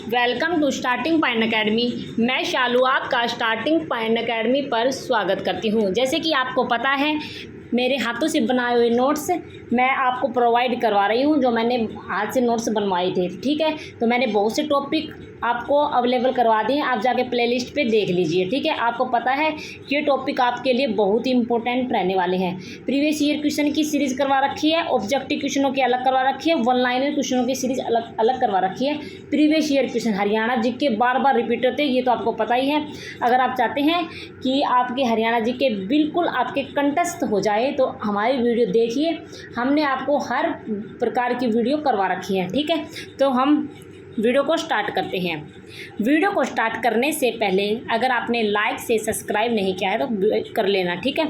Welcome to starting point academy. मैं शालू आपका starting point academy पर स्वागत करती हूं। जैसे कि आपको पता है, मेरे हाथों से बनाए हुए नोट्स मैं आपको प्रोवाइड करवा रही हूं, जो मैंने हाथ से नोट्स बनवाए थे। ठीक है, तो मैंने बहुत से टॉपिक आपको अवेलेबल करवा दिए, आप जाके प्लेलिस्ट पे देख लीजिए। ठीक है, आपको पता है कि ये टॉपिक आपके लिए बहुत ही इंपॉर्टेंट रहने वाले हैं। प्रीवियस ईयर क्वेश्चन की सीरीज़ करवा रखी है, ऑब्जेक्टिव क्वेश्चनों की अलग करवा रखी है, वन लाइनर क्वेश्चनों की सीरीज़ अलग अलग करवा रखी है। Previous year question Haryana GK बार बार रिपीट होते हैं, ये तो आपको पता ही है। अगर आप चाहते हैं कि आपके हरियाणा जीके बिल्कुल आपके कंठस्थ हो जाए तो हमारी वीडियो देखिए, हमने आपको हर प्रकार की वीडियो करवा रखी है। ठीक है, तो हम वीडियो को स्टार्ट करते हैं। वीडियो को स्टार्ट करने से पहले अगर आपने लाइक से सब्सक्राइब नहीं किया है तो कर लेना। ठीक है,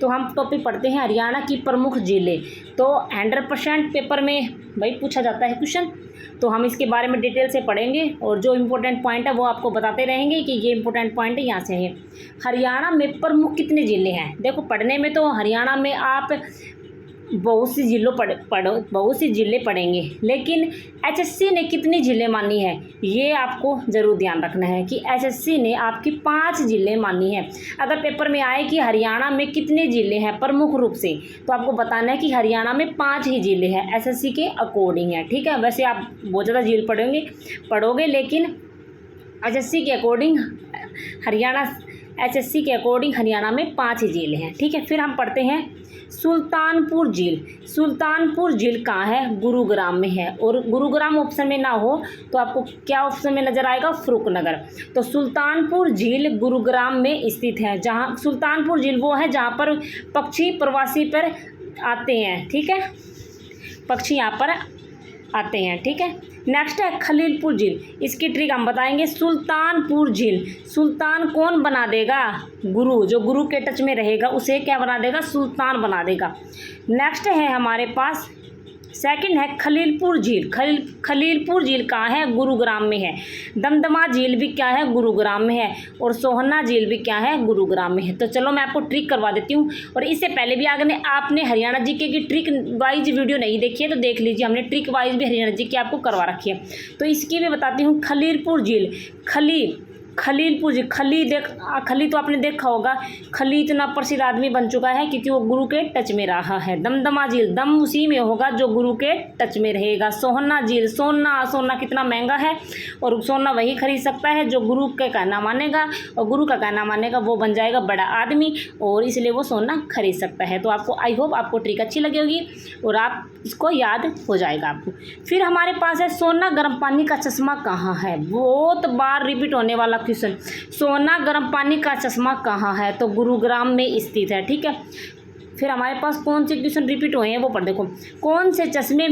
तो हम टॉपिक पढ़ते हैं हरियाणा की प्रमुख जिले। तो 100% पेपर में भाई पूछा जाता है क्वेश्चन, तो हम इसके बारे में डिटेल से पढ़ेंगे और जो इम्पोर्टेंट पॉइंट है वो आपको बताते रहेंगे कि ये इंपॉर्टेंट पॉइंट यहाँ से है। हरियाणा में प्रमुख कितने ज़िले हैं? देखो, पढ़ने में तो हरियाणा में आप बहुत सी ज़िले पढ़ेंगे, लेकिन एचएससी ने कितनी ज़िले मानी है ये आपको ज़रूर ध्यान रखना है कि एचएससी ने आपकी 5 ज़िले मानी है। अगर पेपर में आए कि हरियाणा में कितने ज़िले हैं प्रमुख रूप से, तो आपको बताना है कि हरियाणा में 5 ही ज़िले हैं, एचएससी के अकॉर्डिंग है। ठीक है, वैसे आप बहुत ज़्यादा ज़िले पढ़ोगे, लेकिन एचएससी के अकॉर्डिंग हरियाणा में 5 ही ज़िले हैं। ठीक है, फिर हम पढ़ते हैं सुल्तानपुर झील। सुल्तानपुर झील कहाँ है? गुरुग्राम में है। और गुरुग्राम ऑप्शन में ना हो तो आपको क्या ऑप्शन में नज़र आएगा? फरुखनगर। तो सुल्तानपुर झील गुरुग्राम में स्थित है। जहाँ सुल्तानपुर झील वो है जहाँ पर पक्षी प्रवासी पर आते हैं। ठीक है, पक्षी यहाँ पर आते हैं। ठीक है, नेक्स्ट है खलीलपुर झील। इसकी ट्रिक हम बताएंगे। सुल्तानपुर झील, सुल्तान कौन बना देगा? गुरु, जो गुरु के टच में रहेगा उसे क्या बना देगा? सुल्तान बना देगा। नेक्स्ट है हमारे पास सेकंड है खलीलपुर झील। खलीलपुर झील कहाँ है? गुरुग्राम में है। दमदमा झील भी क्या है? गुरुग्राम में है। और सोहना झील भी क्या है? गुरुग्राम में है। तो चलो मैं आपको ट्रिक करवा देती हूँ। और इससे पहले भी आपने हरियाणा जीके की ट्रिक वाइज वीडियो नहीं देखी है तो देख लीजिए, हमने ट्रिक वाइज भी हरियाणा जीके आपको करवा रखी है। तो इसकी भी बताती हूँ। खलीलपुर झील, खलीलपुर झील, खली तो आपने देखा होगा, खली इतना प्रसिद्ध आदमी बन चुका है क्योंकि वो गुरु के टच में रहा है। दमदमा झील, दम उसी में होगा जो गुरु के टच में रहेगा। सोहना झील, सोना कितना महंगा है और सोना वही खरीद सकता है जो गुरु का कहना मानेगा, और गुरु का कहना मानेगा वो बन जाएगा बड़ा आदमी, और इसलिए वो सोना खरीद सकता है। तो आपको आई होप आपको ट्रिक अच्छी लगी होगी और आप इसको याद हो जाएगा आपको। फिर हमारे पास है सोना गर्म पानी का चश्मा कहाँ है? बहुत बार रिपीट होने वाला क्वेश्चन। सोना गर्म पानी का चश्मा कहाँ है? तो गुरुग्राम में स्थित है। ठीक है, फिर हमारे पास कौन से क्वेश्चन रिपीट हुए हैं वो पढ़ देखो। कौन से चश्मे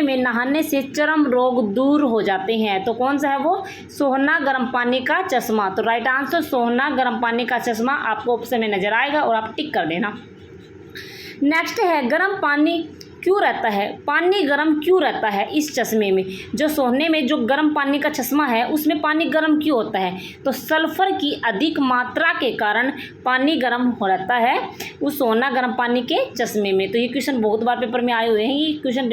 में नहाने से चर्म रोग दूर हो जाते हैं? तो कौन सा है वो? सोना गर्म पानी का चश्मा। तो राइट आंसर सोना गर्म पानी का चश्मा आपको ऑप्शन में नजर आएगा और आप टिक कर देना। नेक्स्ट है गर्म पानी क्यों रहता है? पानी गर्म क्यों रहता है इस चश्मे में? जो सोने में जो गर्म पानी का चश्मा है उसमें पानी गर्म क्यों होता है? तो सल्फर की अधिक मात्रा के कारण पानी गर्म हो रहता है उस सोना गर्म पानी के चश्मे में। तो ये क्वेश्चन बहुत बार पेपर में आए हुए हैं, ये क्वेश्चन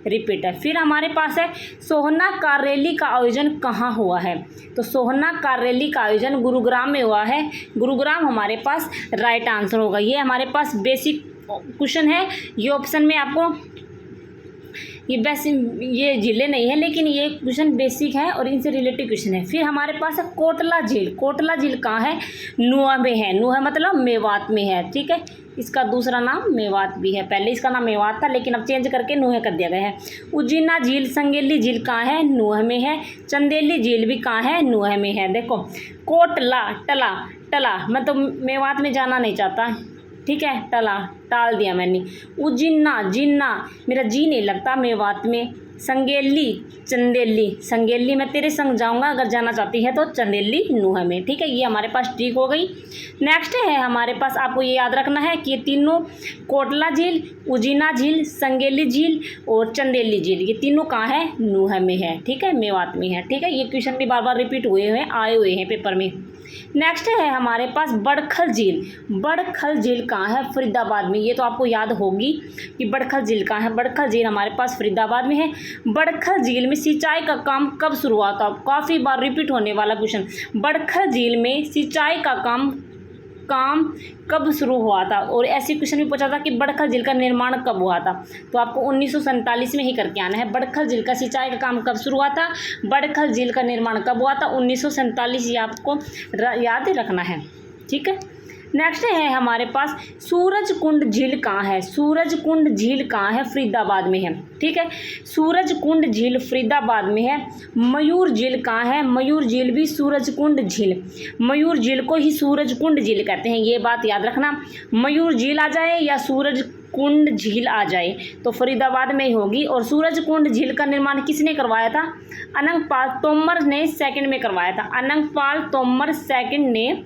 रिपीट है। फिर हमारे पास है सोहना कार रैली का आयोजन कहाँ हुआ है? तो सोहना कार रैली का आयोजन गुरुग्राम में हुआ है। गुरुग्राम हमारे पास राइट आंसर होगा। ये हमारे पास बेसिक क्वेश्चन है, ये ऑप्शन में आपको ये जिले नहीं है, लेकिन ये क्वेश्चन बेसिक है और इनसे रिलेटेड क्वेश्चन है। फिर हमारे पास है कोटला झील। कोटला झील कहाँ है? नुआ में है। नुआ मतलब मेवात में है। ठीक है, इसका दूसरा नाम मेवात भी है। पहले इसका नाम मेवात था लेकिन अब चेंज करके नुह कर दिया गया है। उज्जीना झील, संगेली झील कहाँ है? नुह में है। चंदेली झील भी कहाँ है? नुह में है। देखो, कोटला टला मैं तो मेवात में जाना नहीं चाहता। ठीक है, टाल दिया मैंने। जिन्ना मेरा जी नहीं लगता मेवात में। संगेली मैं तेरे संग जाऊंगा, अगर जाना चाहती है तो चंदेली नुह में। ठीक है, ये हमारे पास ठीक हो गई। नेक्स्ट है हमारे पास, आपको ये याद रखना है कि ये तीनों कोटला झील, उजीना झील, संगेली झील और चंदेली झील, ये तीनों कहाँ है? नुह में है। ठीक है, मेवात में है। ठीक है, ये क्वेश्चन भी बार बार रिपीट आए हुए हैं पेपर में। नेक्स्ट है हमारे पास बड़खल झील। बड़खल झील कहाँ है? फरीदाबाद में। ये तो आपको याद होगी कि बड़खल झील कहाँ है। बड़खल झील हमारे पास फरीदाबाद में है। बड़खल झील में सिंचाई का काम कब शुरू हुआ था? काफ़ी बार रिपीट होने वाला क्वेश्चन। बड़खल झील में सिंचाई का काम कब शुरू हुआ था? और ऐसे क्वेश्चन भी पूछा था कि बड़खल झील का निर्माण कब हुआ था, तो आपको 1947 में ही करके आना है। बड़खल झील का सिंचाई का काम कब शुरू हुआ था, बड़खल झील का निर्माण कब हुआ था? 1947। ये आपको याद रखना है, ठीक है। नेक्स्ट है हमारे पास सूरजकुंड झील कहाँ है? सूरजकुंड झील कहाँ है? फरीदाबाद में है, ठीक है। सूरजकुंड झील फरीदाबाद में है। मयूर झील कहाँ है? मयूर झील भी सूरजकुंड झील, मयूर झील को ही सूरजकुंड झील कहते हैं, ये बात याद रखना। मयूर झील आ जाए या सूरजकुंड झील आ जाए तो फरीदाबाद में ही होगी। और सूरजकुंड झील का निर्माण किसने करवाया था? अनंगपाल तोमर ने सेकंड में करवाया था। अनंगपाल तोमर सेकंड ने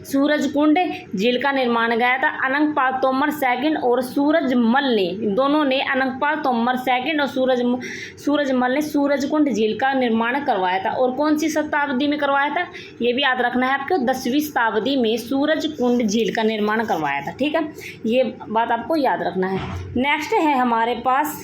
सूरजकुंड झील का निर्माण किया था। अनंगपाल तोमर सेकंड और सूरजमल ने, दोनों ने, अनंगपाल तोमर सेकंड और सूरजमल ने सूरजकुंड झील का निर्माण करवाया था। और कौन सी शताब्दी में करवाया था? ये भी याद रखना है आपको, 10वीं शताब्दी में सूरजकुंड झील का निर्माण करवाया था, ठीक है। ये बात आपको याद रखना है। नेक्स्ट है हमारे पास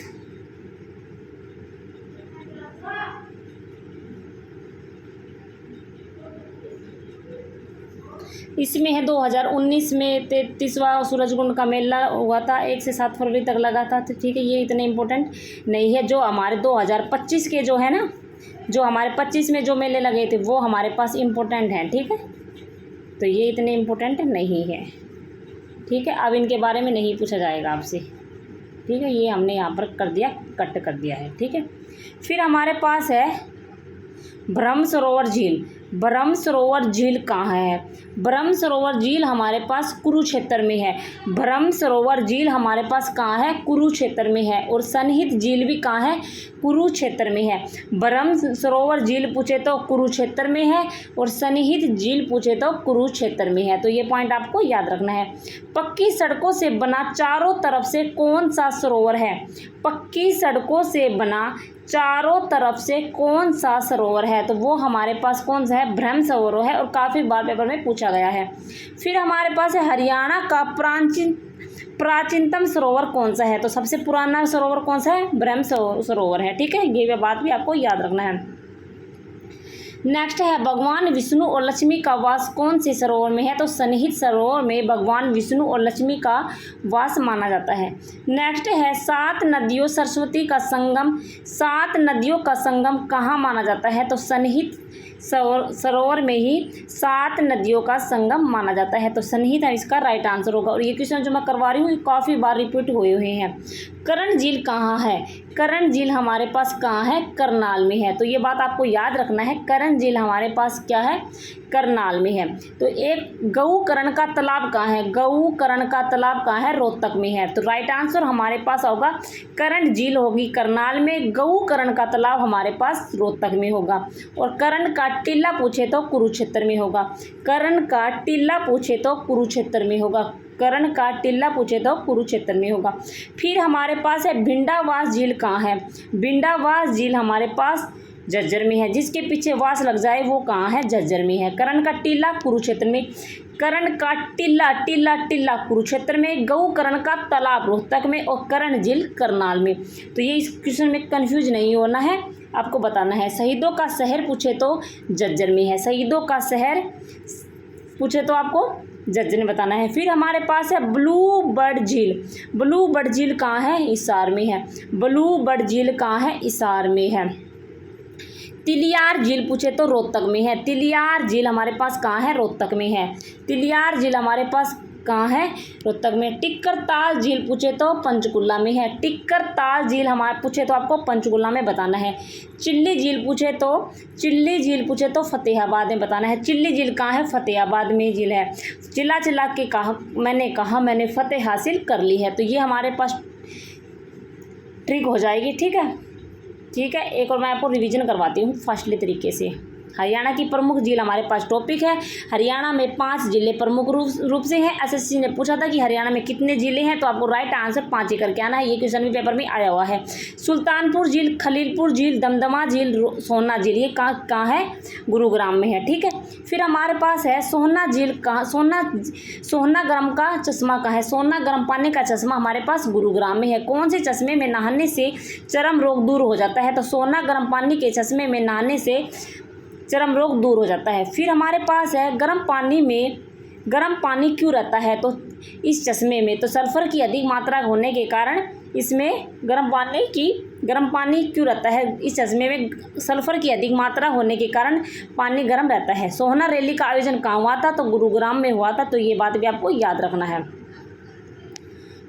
इसमें है 2019 में 33वां सूरजकुंड का मेला हुआ था, 1 से 7 फरवरी तक लगा था, तो ठीक है। ये इतने इम्पोर्टेंट नहीं है। जो हमारे 2025 के जो है ना, जो हमारे 25 में जो मेले लगे थे वो हमारे पास इम्पोर्टेंट हैं, ठीक है। तो ये इतने इम्पोर्टेंट नहीं है, ठीक है। अब इनके बारे में नहीं पूछा जाएगा आपसे, ठीक है। ये हमने यहाँ पर कर दिया, कट कर दिया है, ठीक है। फिर हमारे पास है ब्रह्म सरोवर झील। ब्रह्म सरोवर झील कहाँ है? ब्रह्म सरोवर झील हमारे पास कुरुक्षेत्र में है। ब्रह्म सरोवर झील हमारे पास कहाँ है? कुरुक्षेत्र में है। और सन्निहित झील भी कहाँ है? कुरुक्षेत्र में है। ब्रह्म सरोवर झील पूछे तो कुरुक्षेत्र में है और सन्निहित झील पूछे तो कुरुक्षेत्र में है। तो ये पॉइंट आपको याद रखना है। पक्की सड़कों से बना चारों तरफ से कौन सा सरोवर है? पक्की सड़कों से बना चारों तरफ से कौन सा सरोवर है? तो वो हमारे पास कौन सा है? ब्रह्म सरोवर है, और काफ़ी बार पेपर में पूछा गया है। फिर हमारे पास है हरियाणा का प्राचीनतम सरोवर कौन सा है? तो सबसे पुराना सरोवर कौन सा है? ब्रह्म सरोवर है, ठीक है। ये बात भी आपको याद रखना है। नेक्स्ट है भगवान विष्णु और लक्ष्मी का वास कौन से सरोवर में है? तो सन्निहित सरोवर में भगवान विष्णु और लक्ष्मी का वास माना जाता है। नेक्स्ट है 7 नदियों सरस्वती का संगम, 7 नदियों का संगम कहाँ माना जाता है? तो सन्निहित सरोवर में ही 7 नदियों का संगम माना जाता है। तो सन्निहित है इसका राइट आंसर होगा। और ये क्वेश्चन जो मैं करवा रही हूँ ये काफ़ी बार रिपीट हुए हैं। कर्ण झील कहाँ है? कर्ण झील हमारे पास कहाँ है? करनाल में है। तो ये बात आपको याद रखना है। कर्ण झील हमारे पास क्या है? करनाल में है। तो एक गौकर्ण का तालाब कहाँ है? गौकर्ण का तालाब कहाँ है? रोहतक में है। तो राइट आंसर हमारे पास होगा कर्ण झील होगी करनाल में, गौकर्ण का तालाब हमारे पास रोहतक में होगा। और कर्ण का टीला पूछे तो कुरुक्षेत्र में होगा। कर्ण का टीला पूछे तो कुरुक्षेत्र में होगा। कर्ण का टीला पूछे तो कुरुक्षेत्र में होगा। फिर हमारे पास है भिंडावास झील कहाँ है? भिंडावास झील हमारे पास झज्जर में है। जिसके पीछे वास लग जाए वो कहाँ है? झज्जर में है। कर्ण का टीला कुरुक्षेत्र में, कर्ण का टीला कुरुक्षेत्र में, गौकर्ण का तालाब रोहतक में और कर्ण झील करनाल में। तो ये इस क्वेश्चन में कंफ्यूज नहीं होना है, आपको बताना है। शहीदों का शहर पूछे तो झज्जर में है। शहीदों का शहर पूछे तो आपको झज्जर में बताना है। फिर हमारे पास है ब्लू बर्ड झील। ब्लू बर्ड झील कहाँ है? हिसार में है। ब्लू बर्ड झील कहाँ है? हिसार में है। तिलियार झील पूछे तो रोहतक में है। तिलियार झील हमारे पास कहाँ है? रोहतक में है। तिलियार झील हमारे पास कहाँ है? रोहतक में। टिक्कर ताल झील पूछे तो पंचकुला में है। टिक्कर ताल झील हमारे पूछे तो आपको पंचकुला में बताना है। चिल्ली झील पूछे तो फतेहाबाद में बताना है। चिल्ली झील कहाँ है? फतेहाबाद में झील है। चिल्ला चिल्ला के कहा मैंने फतेह हासिल कर ली है। तो ये हमारे पास ट्रिक हो जाएगी, ठीक है। एक और मैं आपको रिवीजन करवाती हूँ फास्टली तरीके से। हरियाणा की प्रमुख झील हमारे पास टॉपिक है। हरियाणा में 5 जिले प्रमुख रूप से हैं। एसएससी ने पूछा था कि हरियाणा में कितने जिले हैं, तो आपको राइट आंसर 5 ही करके आना है। ये क्वेश्चन भी पेपर में आया हुआ है। सुल्तानपुर झील, खलीलपुर झील, दमदमा झील, सोहना झील, ये कहाँ है? गुरुग्राम में है। ठीक है, फिर हमारे पास है सोहना झील कहाँ, सोहना गर्म का चश्मा कहाँ है? सोहना गर्म पानी का चश्मा हमारे पास गुरुग्राम में है। कौन से चश्मे में नहाने से चर्म रोग दूर हो जाता है? तो सोहना गर्म पानी के चश्मे में नहाने से चर्म रोग दूर हो जाता है। फिर हमारे पास है गर्म पानी क्यों रहता है? तो इस चश्मे में तो सल्फर की अधिक मात्रा होने के कारण इसमें गर्म पानी क्यों रहता है? इस चश्मे में सल्फर की अधिक मात्रा होने के कारण पानी गर्म रहता है। सोहना रैली का आयोजन कहाँ हुआ था? तो गुरुग्राम में हुआ था। तो ये बात भी आपको याद रखना है।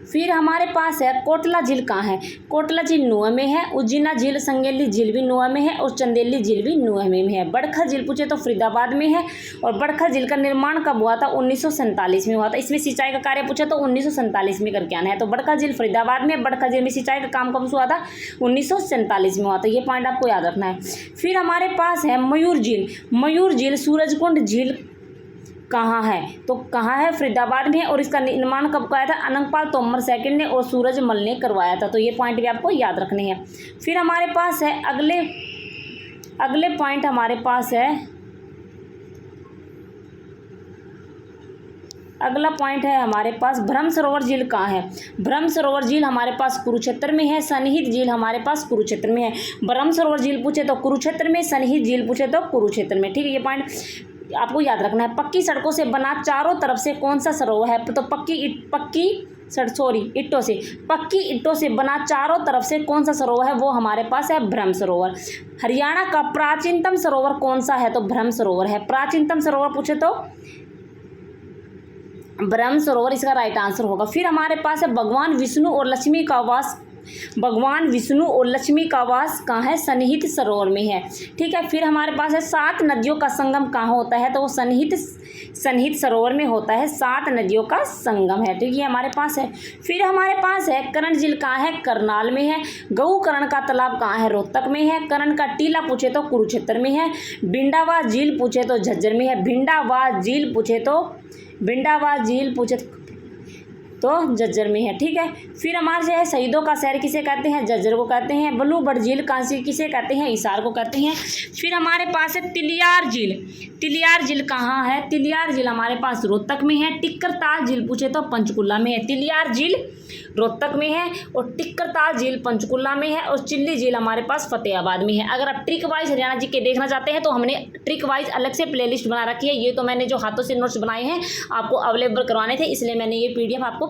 फिर हमारे पास है कोटला झील कहाँ है? कोटला झील नुआ में है। उज्जीना झील, संगेली झील भी नुआ में है और चंदेली झील भी नुआ में है। बड़खा झील पूछे तो फरीदाबाद में है। और बड़खा झील का निर्माण कब हुआ था? 1947 में हुआ था। इसमें सिंचाई का कार्य पूछा तो 1947 में करके आना है। तो बड़खा झील फरीदाबाद में, बड़खा झील में सिंचाई का काम कब हुआ था? 1947 में हुआ था। ये पॉइंट आपको याद रखना है। फिर हमारे पास है मयूर झील। मयूर झील, सूरजकुंड झील कहाँ है? तो कहाँ है? फरीदाबाद में है। और इसका निर्माण कब कराया था? अनंगपाल तोमर सेकंड ने और सूरजमल ने करवाया था। तो ये पॉइंट भी आपको याद रखने हैं। फिर हमारे पास है अगले पॉइंट हमारे पास है, अगला पॉइंट है हमारे पास ब्रह्म सरोवर झील कहाँ है? ब्रह्म सरोवर झील हमारे पास कुरुक्षेत्र में है। सन्निहित झील हमारे पास कुरुक्षेत्र में है। ब्रह्म सरोवर झील पूछे तो कुरुक्षेत्र में, सन्निहित झील पूछे तो कुरुक्षेत्र में। ठीक है, ये पॉइंट आपको याद रखना है। पक्की सड़कों से बना चारों तरफ से कौन सा सरोवर है? तो पक्की ईंटों से बना चारों तरफ से कौन सा सरोवर है? वो हमारे पास है ब्रह्म सरोवर। हरियाणा का प्राचीनतम सरोवर कौन सा है? तो ब्रह्म सरोवर है। प्राचीनतम सरोवर पूछे तो ब्रह्म सरोवर इसका राइट आंसर होगा। फिर हमारे पास है भगवान विष्णु और लक्ष्मी का वास कहाँ है? सन्निहित सरोवर में है। ठीक है, फिर हमारे पास है 7 नदियों का संगम कहाँ होता है? तो वो सन्निहित सरोवर में होता है। 7 नदियों का संगम है। ठीक है, हमारे पास है। फिर हमारे पास है कर्ण झील कहाँ है? करनाल में है। गऊ-कर्ण का तालाब कहाँ है? रोहतक में है। कर्ण का टीला पूछे तो कुरुक्षेत्र में है। भिंडावा झील पूछे तो झज्जर में है। भिंडावा झील पूछे तो झज्जर में है। ठीक है, फिर हमारे जो है शहीदों का शहर किसे कहते हैं? झज्जर को कहते हैं। बलूबड़ झील किसे कहते हैं? हिसार को कहते हैं। फिर हमारे पास है तिलियार झील। तिलियार झील कहाँ है? तिलियार झील हमारे पास रोहतक में है। टिक्करताल झील पूछे तो पंचकुला में है। तिलियार झील रोहतक में है और टिक्करताल झील पंचकुला में है और चिल्ली झील हमारे पास फतेहाबाद में है। अगर आप ट्रिक वाइज हरियाणा जी के देखना चाहते हैं तो हमने ट्रिक वाइज अलग से प्लेलिस्ट बना रखी है। ये तो मैंने जो हाथों से नोट्स बनाए हैं आपको अवेलेबल करवाने थे, इसलिए मैंने ये पीडीएफ आपको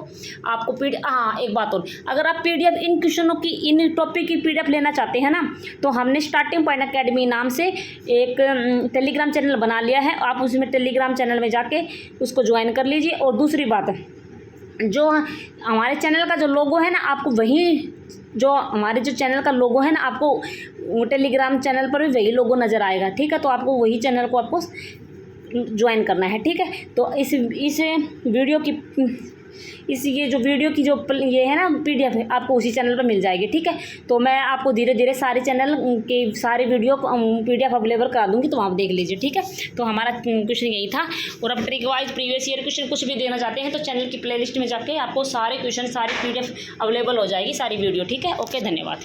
हाँ एक बात और, अगर आप पीडीएफ इन क्वेश्चनों की, इन टॉपिक की पीडीएफ लेना चाहते हैं ना, तो हमने स्टार्टिंग पॉइंट अकेडमी नाम से एक टेलीग्राम चैनल बना लिया है। आप उसमें टेलीग्राम चैनल में जाके उसको ज्वाइन कर लीजिए। और दूसरी बात, जो हमारे चैनल का जो लोगो है ना, आपको वही जो हमारे जो चैनल का लोगो है ना, आपको टेलीग्राम चैनल पर भी वही लोगो नज़र आएगा। ठीक है, तो आपको वही चैनल को आपको ज्वाइन करना है। ठीक है, तो इस वीडियो की ये जो वीडियो की जो ये है ना पीडीएफ है, आपको उसी चैनल पर मिल जाएगी। ठीक है, तो मैं आपको धीरे धीरे सारे चैनल के सारे वीडियो पीडीएफ अवेलेबल करा दूंगी, तो आप देख लीजिए। ठीक है, तो हमारा क्वेश्चन यही था। और अब trick wise previous year question कुछ भी देना चाहते हैं तो चैनल की प्लेलिस्ट में जाके आपको सारे क्वेश्चन, सारी पीडीएफ अवेलेबल हो जाएगी, सारी वीडियो। ठीक है, ओके, धन्यवाद।